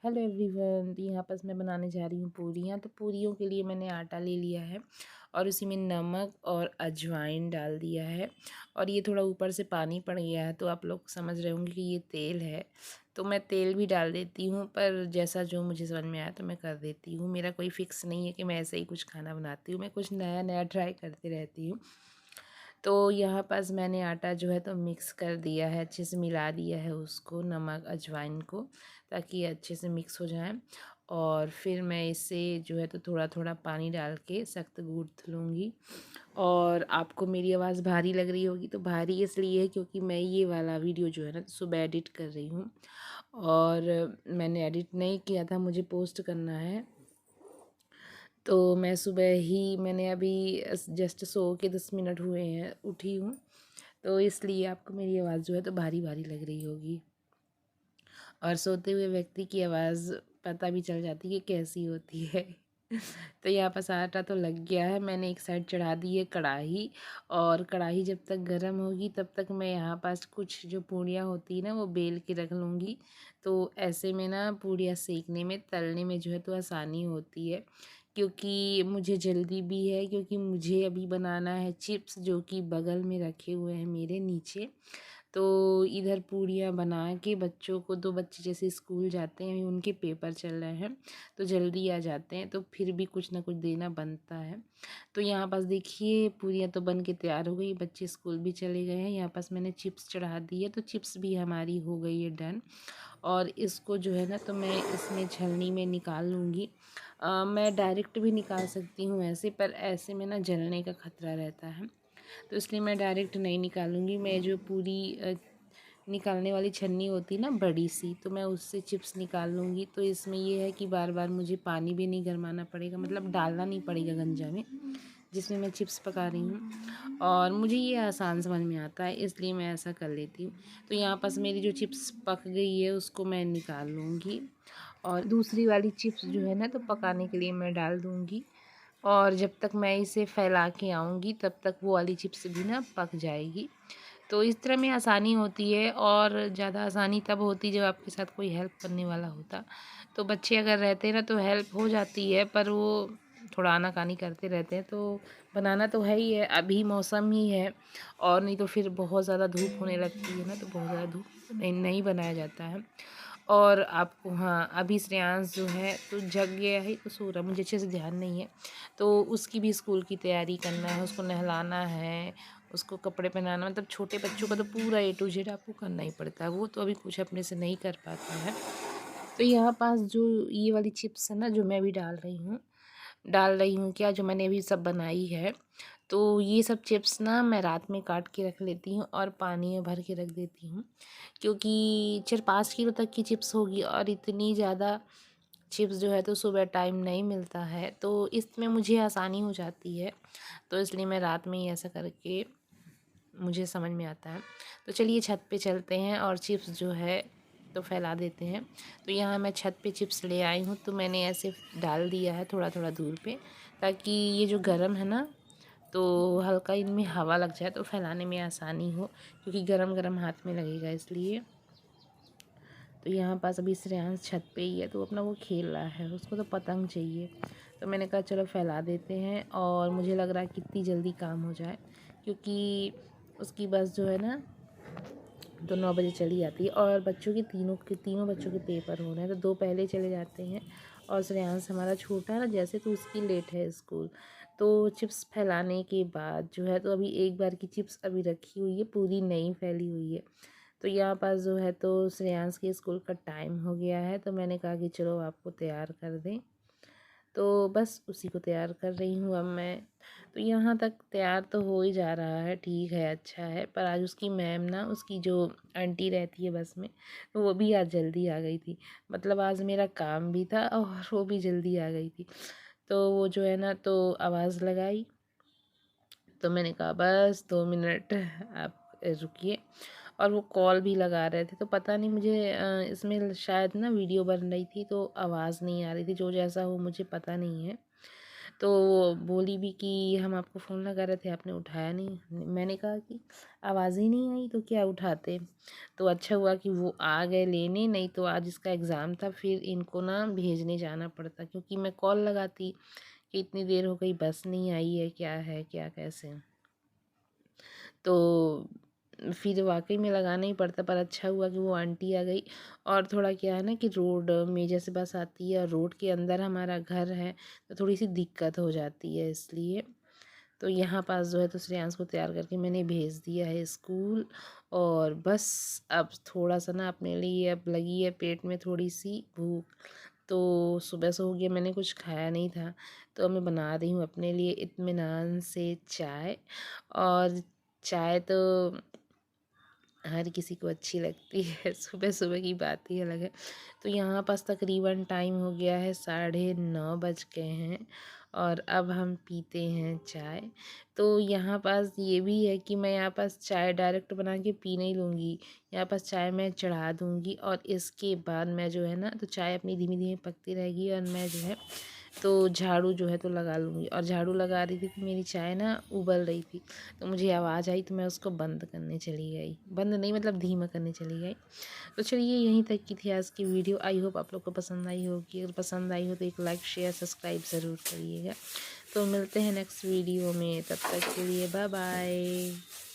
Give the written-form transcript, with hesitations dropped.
Hello everyone, तो यहाँ पर मैं बनाने जा रही हूँ पूरियाँ। तो पूरियों के लिए मैंने आटा ले लिया है और उसी में नमक और अजवाइन डाल दिया है। और ये थोड़ा ऊपर से पानी पड़ गया है तो आप लोग समझ रहे होंगे कि ये तेल है। तो मैं तेल भी डाल देती हूँ, पर जैसा जो मुझे समझ में आया तो मैं कर देती हूँ। मेरा कोई फ़िक्स नहीं है कि मैं ऐसे ही कुछ खाना बनाती हूँ, मैं कुछ नया नया ट्राई करती रहती हूँ। तो यहाँ पास मैंने आटा जो है तो मिक्स कर दिया है, अच्छे से मिला दिया है उसको, नमक अजवाइन को, ताकि ये अच्छे से मिक्स हो जाए। और फिर मैं इसे जो है तो थोड़ा थोड़ा पानी डाल के सख्त गूँथ लूँगी। और आपको मेरी आवाज़ भारी लग रही होगी, तो भारी इसलिए है क्योंकि मैं ये वाला वीडियो जो है ना तो सुबह एडिट कर रही हूँ और मैंने एडिट नहीं किया था, मुझे पोस्ट करना है। तो मैं सुबह ही मैंने अभी जस्ट सो के 10 मिनट हुए हैं उठी हूँ, तो इसलिए आपको मेरी आवाज़ जो है तो भारी भारी लग रही होगी। और सोते हुए व्यक्ति की आवाज़ पता भी चल जाती है कैसी होती है। तो यहाँ पर आटा तो लग गया है, मैंने एक साइड चढ़ा दी है कढ़ाई। और कढ़ाई जब तक गर्म होगी तब तक मैं यहाँ पास कुछ जो पूड़ियाँ होती है ना वो बेल के रख लूँगी। तो ऐसे में ना पूड़ियाँ सेकने में, तलने में जो है तो आसानी होती है, क्योंकि मुझे जल्दी भी है, क्योंकि मुझे अभी बनाना है चिप्स जो कि बगल में रखे हुए हैं मेरे नीचे। तो इधर पूड़ियाँ बना के बच्चों को, 2 बच्चे जैसे स्कूल जाते हैं, उनके पेपर चल रहे हैं तो जल्दी आ जाते हैं, तो फिर भी कुछ ना कुछ देना बनता है। तो यहाँ पास देखिए पूड़ियाँ तो बन के तैयार हो गई, बच्चे स्कूल भी चले गए हैं। यहाँ पास मैंने चिप्स चढ़ा दी है, तो चिप्स भी हमारी हो गई है डन। और इसको जो है ना तो मैं इसमें छलनी में निकाल लूँगी। मैं डायरेक्ट भी निकाल सकती हूँ ऐसे, पर ऐसे में ना जलने का खतरा रहता है, तो इसलिए मैं डायरेक्ट नहीं निकालूंगी। मैं जो पूरी निकालने वाली छन्नी होती है ना बड़ी सी, तो मैं उससे चिप्स निकाल लूँगी। तो इसमें ये है कि बार बार मुझे पानी भी नहीं गरमाना पड़ेगा, मतलब डालना नहीं पड़ेगा गंजा में जिसमें मैं चिप्स पका रही हूँ। और मुझे ये आसान समझ में आता है, इसलिए मैं ऐसा कर लेती हूँ। तो यहाँ पास मेरी जो चिप्स पक गई है उसको मैं निकाल लूँगी, और दूसरी वाली चिप्स जो है ना तो पकाने के लिए मैं डाल दूँगी। और जब तक मैं इसे फैला के आऊँगी तब तक वो वाली चिप्स भी ना पक जाएगी। तो इस तरह में आसानी होती है, और ज़्यादा आसानी तब होती जब आपके साथ कोई हेल्प करने वाला होता। तो बच्चे अगर रहते हैं ना तो हेल्प हो जाती है, पर वो थोड़ा आनाकानी करते रहते हैं। तो बनाना तो है ही है, अभी मौसम ही है, और नहीं तो फिर बहुत ज़्यादा धूप होने लगती है ना तो बहुत ज़्यादा धूप नहीं बनाया जाता है। और आपको, हाँ, अभी श्रेयांश जो है तो जग गया है, तो सो रहा, मुझे अच्छे से ध्यान नहीं है। तो उसकी भी स्कूल की तैयारी करना है, उसको नहलाना है, उसको कपड़े पहनाना, मतलब छोटे बच्चों का तो पूरा ए टू जेड आपको करना ही पड़ता है, वो तो अभी कुछ अपने से नहीं कर पाता है। तो यहाँ पास जो ये वाली चिप्स है ना जो मैं भी डाल रही हूँ क्या, जो मैंने अभी सब बनाई है, तो ये सब चिप्स ना मैं रात में काट के रख लेती हूँ और पानी में भर के रख देती हूँ, क्योंकि 4-5 किलो तक की चिप्स होगी और इतनी ज़्यादा चिप्स जो है तो सुबह टाइम नहीं मिलता है, तो इसमें मुझे आसानी हो जाती है। तो इसलिए मैं रात में ही ऐसा करके मुझे समझ में आता है। तो चलिए छत पे चलते हैं और चिप्स जो है तो फैला देते हैं। तो यहाँ मैं छत पे चिप्स ले आई हूँ, तो मैंने ऐसे डाल दिया है थोड़ा थोड़ा दूर पे, ताकि ये जो गरम है ना तो हल्का इनमें हवा लग जाए तो फैलाने में आसानी हो, क्योंकि गरम गरम हाथ में लगेगा इसलिए। तो यहाँ पास अभी श्रेयांश छत पे ही है, तो अपना वो खेल रहा है, उसको तो पतंग चाहिए। तो मैंने कहा चलो फैला देते हैं, और मुझे लग रहा है कितनी जल्दी काम हो जाए, क्योंकि उसकी बस जो है ना तो 9 बजे चली जाती है, और बच्चों के तीनों बच्चों के पेपर हो रहे हैं, तो 2 पहले चले जाते हैं। और श्रेयांश हमारा छोटा है ना जैसे, तो उसकी लेट है स्कूल। तो चिप्स फैलाने के बाद जो है तो अभी एक बार की चिप्स अभी रखी हुई है, पूरी नहीं फैली हुई है। तो यहाँ पास जो है तो श्रेयांश के स्कूल का टाइम हो गया है, तो मैंने कहा कि चलो आपको तैयार कर दें, तो बस उसी को तैयार कर रही हूँ अब मैं। तो यहाँ तक तैयार तो हो ही जा रहा है, ठीक है, अच्छा है। पर आज उसकी मैम ना, उसकी जो आंटी रहती है बस में, तो वो भी आज जल्दी आ गई थी। मतलब आज मेरा काम भी था और वो भी जल्दी आ गई थी। तो वो जो है ना तो आवाज़ लगाई, तो मैंने कहा बस 2 मिनट आप रुकिए। और वो कॉल भी लगा रहे थे, तो पता नहीं मुझे इसमें शायद ना वीडियो बन रही थी तो आवाज़ नहीं आ रही थी, जो जैसा हो मुझे पता नहीं है। तो वो बोली भी कि हम आपको फ़ोन लगा रहे थे, आपने उठाया नहीं। मैंने कहा कि आवाज़ ही नहीं आई तो क्या उठाते। तो अच्छा हुआ कि वो आ गए लेने, नहीं तो आज इसका एग्ज़ाम था, फिर इनको ना भेजने जाना पड़ता, क्योंकि मैं कॉल लगाती कि इतनी देर हो गई, बस नहीं आई है, क्या कैसे। तो फिर वाक़ई में लगाना ही पड़ता, पर अच्छा हुआ कि वो आंटी आ गई। और थोड़ा क्या है ना कि रोड में जैसे बस आती है और रोड के अंदर हमारा घर है, तो थोड़ी-सी दिक्कत हो जाती है इसलिए। तो यहाँ पास जो है तो श्रेयांश को तैयार करके मैंने भेज दिया है स्कूल। और बस अब थोड़ा-सा ना अपने लिए अब लगी है पेट में थोड़ी-सी भूख। तो सुबह से हो गया मैंने कुछ खाया नहीं था, तो अब मैं बना रही हूँ अपने लिए इत्मीनान से चाय। और चाय तो हर किसी को अच्छी लगती है सुबह-सुबह की बात ही अलग है। तो यहाँ पास तकरीबन टाइम हो गया है 9:30 बज गए हैं और अब हम पीते हैं चाय। तो यहाँ पास ये भी है कि मैं यहाँ पास चाय डायरेक्ट बना के पी नहीं लूँगी। यहाँ पास चाय मैं चढ़ा दूँगी और इसके बाद मैं जो है ना तो चाय अपनी धीमी-धीमी पकती रहेगी और मैं जो है तो झाड़ू जो है तो लगा लूँगी। और झाड़ू लगा रही थी तो मेरी चाय ना उबल रही थी, तो मुझे आवाज़ आई तो मैं उसको बंद करने चली गई। बंद नहीं मतलब धीमा करने चली गई। तो चलिए यहीं तक की थी आज की वीडियो। आई होप आप लोग को पसंद आई होगी। अगर पसंद आई हो तो एक लाइक शेयर सब्सक्राइब ज़रूर करिएगा। तो मिलते हैं नेक्स्ट वीडियो में, तब तक के लिए बाय बाय।